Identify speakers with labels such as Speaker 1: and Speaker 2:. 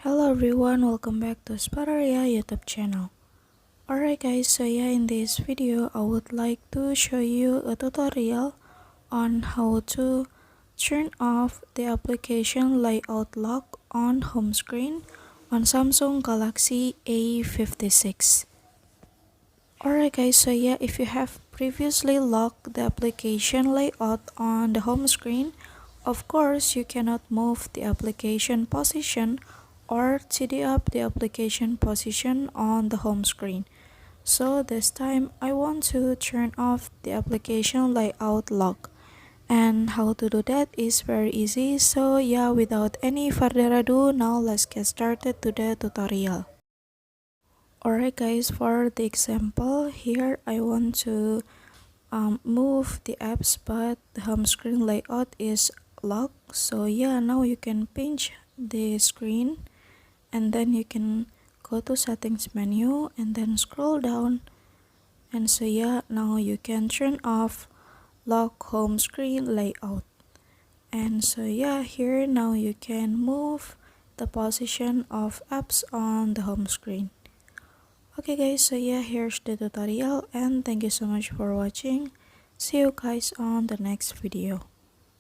Speaker 1: Hello everyone, welcome back to Spararia YouTube channel. Alright guys, so yeah, in this video I would like to show you a tutorial on how to turn off the application layout lock on home screen on Samsung Galaxy A56. Alright guys, so yeah, if you have previously locked the application layout on the home screen, of course you cannot move the application position or tidy up the application position on the home screen. So this time I want to turn off the application layout lock, and how to do that is very easy. So yeah, without any further ado, now let's get started to the tutorial. Alright guys, for the example here I want to move the apps, but the home screen layout is locked. So yeah, now you can pinch the screen and then you can go to settings menu and then scroll down, and so yeah, now you can turn off lock home screen layout. And so yeah, here now you can move the position of apps on the home screen. Okay guys, so yeah, here's the tutorial and thank you so much for watching. See you guys on the next video.